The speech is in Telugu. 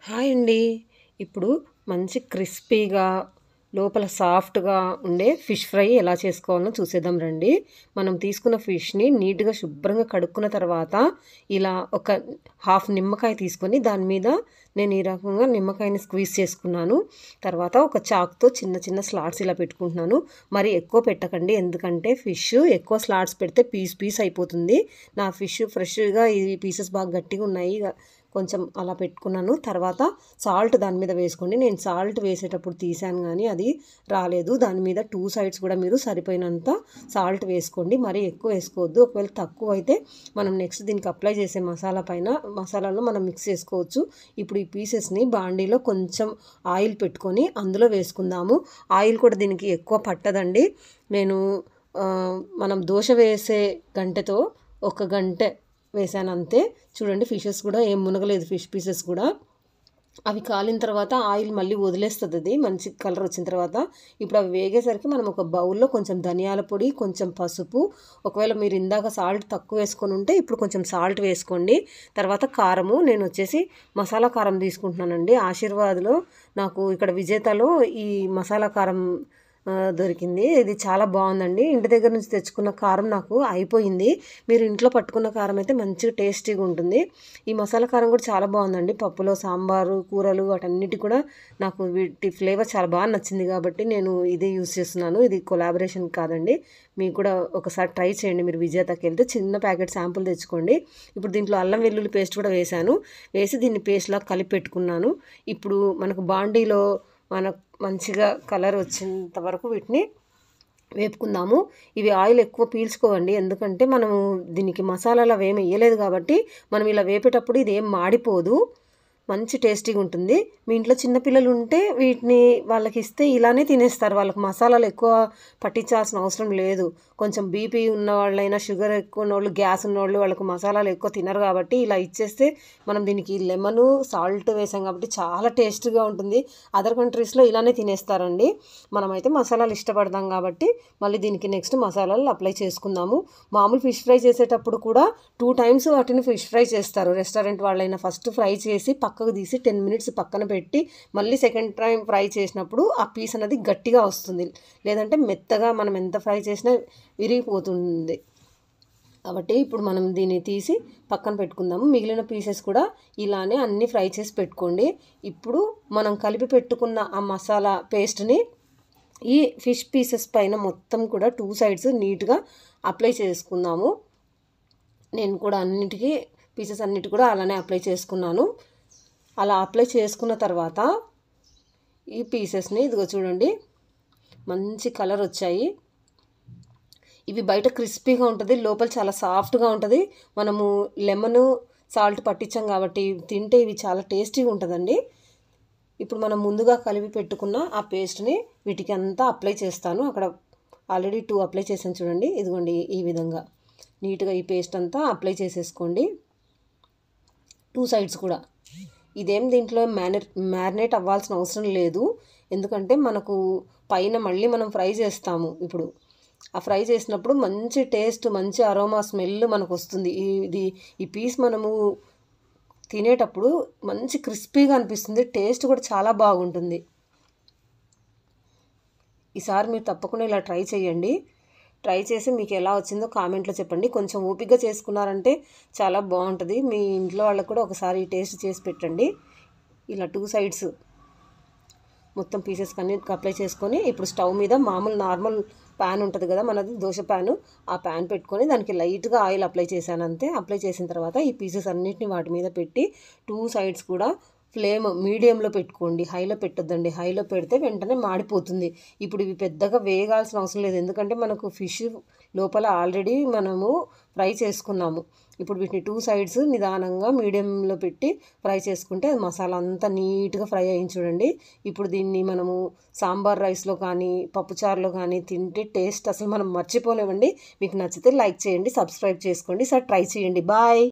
హాయ్ అండి. ఇప్పుడు మంచి క్రిస్పీగా, లోపల సాఫ్ట్‌గా ఉండే ఫిష్ ఫ్రై ఎలా చేసుకోవాలో చూసేద్దాం రండి. మనం తీసుకున్న ఫిష్‌ని నీట్‌గా శుభ్రంగా కడుక్కున్న తర్వాత, ఇలా ఒక హాఫ్ నిమ్మకాయ తీసుకొని దాని మీద నేను ఈ రకంగా నిమ్మకాయని స్క్వీజ్ చేసుకున్నాను. తర్వాత ఒక చాక్‌తో చిన్న చిన్న స్లాట్స్ ఇలా పెట్టుకుంటున్నాను. మరి ఎక్కువ పెట్టకండి, ఎందుకంటే ఫిష్ ఎక్కువ స్లాట్స్ పెడితే పీస్ పీస్ అయిపోతుంది. నా ఫిష్ ఫ్రెష్‌గా ఈ పీసెస్ బాగా గట్టిగా ఉన్నాయి. కొంచెం అలా పెట్టుకున్నాను. తర్వాత సాల్ట్ దాని మీద వేసుకోండి. నేను సాల్ట్ వేసేటప్పుడు తీసాను కానీ అది రాలేదు. దాని మీద 2 సైడ్స్ కూడా మీరు సరిపోయినంత సాల్ట్ వేసుకోండి. మరీ ఎక్కువ వేసుకోవద్దు. ఒకవేళ తక్కువ అయితే మనం నెక్స్ట్ దీనికి అప్లై చేసే మసాలాలో మనం మిక్స్ చేసుకోవచ్చు. ఇప్పుడు ఈ పీసెస్ని బాండీలో కొంచెం ఆయిల్ పెట్టుకొని అందులో వేసుకుందాము. ఆయిల్ కూడా దీనికి ఎక్కువ పట్టదండి. నేను మనం దోశ వేసే గంటెతో ఒక గంటె వేసాను అంతే. చూడండి, ఫిషెస్ కూడా ఏం మునగలేదు. ఫిష్ పీసెస్ కూడా అవి కాలిన తర్వాత ఆయిల్ మళ్ళీ వదిలేస్తుంది, అది మంచి కలర్ వచ్చిన తర్వాత. ఇప్పుడు అవి వేగేసరికి మనం ఒక బౌల్లో కొంచెం ధనియాల పొడి, కొంచెం పసుపు, ఒకవేళ మీరు ఇందాక సాల్ట్ తక్కువ వేసుకొని ఉంటే ఇప్పుడు కొంచెం సాల్ట్ వేసుకోండి. తర్వాత కారము, నేను వచ్చేసి మసాలా కారం తీసుకుంటున్నానండి. ఆశీర్వాద్లో నాకు ఇక్కడ విజేతలో ఈ మసాలా కారం దొరికింది. ఇది చాలా బాగుందండి. ఇంటి దగ్గర నుంచి తెచ్చుకున్న కారం నాకు అయిపోయింది. మీరు ఇంట్లో పట్టుకున్న కారం అయితే మంచిగా టేస్టీగా ఉంటుంది. ఈ మసాలా కారం కూడా చాలా బాగుందండి. పప్పులో, సాంబారు, కూరలు వాటన్నిటి కూడా నాకు వీటి ఫ్లేవర్ చాలా బాగా నచ్చింది కాబట్టి నేను ఇదే యూస్ చేస్తున్నాను. ఇది కొలాబరేషన్ కాదండి. మీకు కూడా ఒకసారి ట్రై చేయండి. మీరు విజేతకి వెళ్తే చిన్న ప్యాకెట్ శాంపుల్ తెచ్చుకోండి. ఇప్పుడు దీంట్లో అల్లం వెల్లుల్లి పేస్ట్ కూడా వేసి దీన్ని పేస్ట్లా కలిపి పెట్టుకున్నాను. ఇప్పుడు మనకు బాండీలో మంచిగా కలర్ వచ్చేంత వరకు వీటిని వేపుకుందాము. ఇవి ఆయిల్ ఎక్కువ పీల్చుకోవండి, ఎందుకంటే మనము దీనికి మసాలాలు అవేమి వేయలేదు కాబట్టి మనం ఇలా వేపేటప్పుడు ఇది ఏం మాడిపోదు, మంచి టేస్టీగా ఉంటుంది. మీ ఇంట్లో చిన్నపిల్లలు ఉంటే వీటిని వాళ్ళకి ఇస్తే ఇలానే తినేస్తారు. వాళ్ళకి మసాలాలు ఎక్కువ పట్టించాల్సిన అవసరం లేదు. కొంచెం బీపీ ఉన్న వాళ్ళైనా, షుగర్ ఎక్కువ ఉన్నోళ్ళు, గ్యాస్ ఉన్నోళ్ళు వాళ్ళకి మసాలాలు ఎక్కువ తినరు కాబట్టి ఇలా ఇచ్చేస్తే, మనం దీనికి లెమను, సాల్ట్ వేసాం కాబట్టి చాలా టేస్ట్గా ఉంటుంది. అదర్ కంట్రీస్లో ఇలానే తినేస్తారండి. మనమైతే మసాలాలు ఇష్టపడతాం కాబట్టి మళ్ళీ దీనికి నెక్స్ట్ మసాలాలు అప్లై చేసుకుందాము. మామూలు ఫిష్ ఫ్రై చేసేటప్పుడు కూడా 2 టైమ్స్ వాటిని ఫిష్ ఫ్రై చేస్తారు. రెస్టారెంట్ వాళ్ళైనా ఫస్ట్ ఫ్రై చేసి పక్కకు తీసి 10 మినిట్స్ పక్కన పెట్టి మళ్ళీ సెకండ్ టైం ఫ్రై చేసినప్పుడు ఆ పీస్ అనేది గట్టిగా వస్తుంది. లేదంటే మెత్తగా మనం ఎంత ఫ్రై చేసినా విరిగిపోతుంది. కాబట్టి ఇప్పుడు మనం దీన్ని తీసి పక్కన పెట్టుకుందాము. మిగిలిన పీసెస్ కూడా ఇలానే అన్నీ ఫ్రై చేసి పెట్టుకోండి. ఇప్పుడు మనం కలిపి పెట్టుకున్న ఆ మసాలా పేస్ట్ని ఈ ఫిష్ పీసెస్ పైన మొత్తం కూడా 2 సైడ్స్ నీట్గా అప్లై చేసుకుందాము. నేను కూడా పీసెస్ అన్నిటి కూడా అలానే అప్లై చేసుకున్నాను. అలా అప్లై చేసుకున్న తర్వాత ఈ పీసెస్ని ఇదిగో చూడండి, మంచి కలర్ వచ్చాయి. ఇవి బయట క్రిస్పీగా ఉంటుంది, లోపల చాలా సాఫ్ట్గా ఉంటుంది. మనము లెమను, సాల్ట్ పట్టించాం కాబట్టి తింటే ఇవి చాలా టేస్టీగా ఉంటుందండి. ఇప్పుడు మనం ముందుగా కలిపి పెట్టుకున్న ఆ పేస్ట్ని వీటికి అంతా అప్లై చేస్తాను. అక్కడ ఆల్రెడీ 2 అప్లై చేశాను చూడండి. ఇదిగోండి, ఈ విధంగా నీట్గా ఈ పేస్ట్ అంతా అప్లై చేసేసుకోండి 2 సైడ్స్ కూడా. ఇదేం దీంట్లో మ్యారినేట్ అవ్వాల్సిన అవసరం లేదు, ఎందుకంటే మనకు పైన మళ్ళీ మనం ఫ్రై చేస్తాము. ఇప్పుడు ఆ ఫ్రై చేసినప్పుడు మంచి టేస్ట్, మంచి అరోమా, స్మెల్ మనకు వస్తుంది. ఈ పీస్ మనము తినేటప్పుడు మంచి క్రిస్పీగా అనిపిస్తుంది. టేస్ట్ కూడా చాలా బాగుంటుంది. ఈసారి మీరు తప్పకుండా ఇలా ట్రై చేయండి. ట్రై చేసి మీకు ఎలా వచ్చిందో కామెంట్లో చెప్పండి. కొంచెం ఓపికగా చేసుకున్నారంటే చాలా బాగుంటుంది. మీ ఇంట్లో వాళ్ళకు కూడా ఒకసారి టేస్ట్ చేసి పెట్టండి. ఇలా 2 సైడ్స్ మొత్తం పీసెస్ అన్నిటికి అప్లై చేసుకొని ఇప్పుడు స్టవ్ మీద మామూలు నార్మల్ ప్యాన్ ఉంటుంది కదా మనది, దోశ ప్యాను, ఆ ప్యాన్ పెట్టుకొని దానికి లైట్గా ఆయిల్ అప్లై చేశాను అంతే. అప్లై చేసిన తర్వాత ఈ పీసెస్ అన్నిటిని వాటి మీద పెట్టి 2 సైడ్స్ కూడా ఫ్లేమ్ మీడియంలో పెట్టుకోండి, హైలో పెట్టొద్దండి. హైలో పెడితే వెంటనే మాడిపోతుంది. ఇప్పుడు ఇవి పెద్దగా వేగాల్సిన అవసరం లేదు, ఎందుకంటే మనకు ఫిష్ లోపల ఆల్రెడీ మనము ఫ్రై చేసుకున్నాము. ఇప్పుడు వీటిని 2 సైడ్స్ నిదానంగా మీడియంలో పెట్టి ఫ్రై చేసుకుంటే మసాలా అంతా నీట్గా ఫ్రై అయ్యింది చూడండి. ఇప్పుడు దీన్ని మనము సాంబార్ రైస్లో కానీ, పప్పుచారులో కానీ తింటే టేస్ట్ అసలు మనం మర్చిపోలేమండి. మీకు నచ్చితే లైక్ చేయండి, సబ్స్క్రైబ్ చేసుకోండి. సార్ ట్రై చేయండి. బాయ్.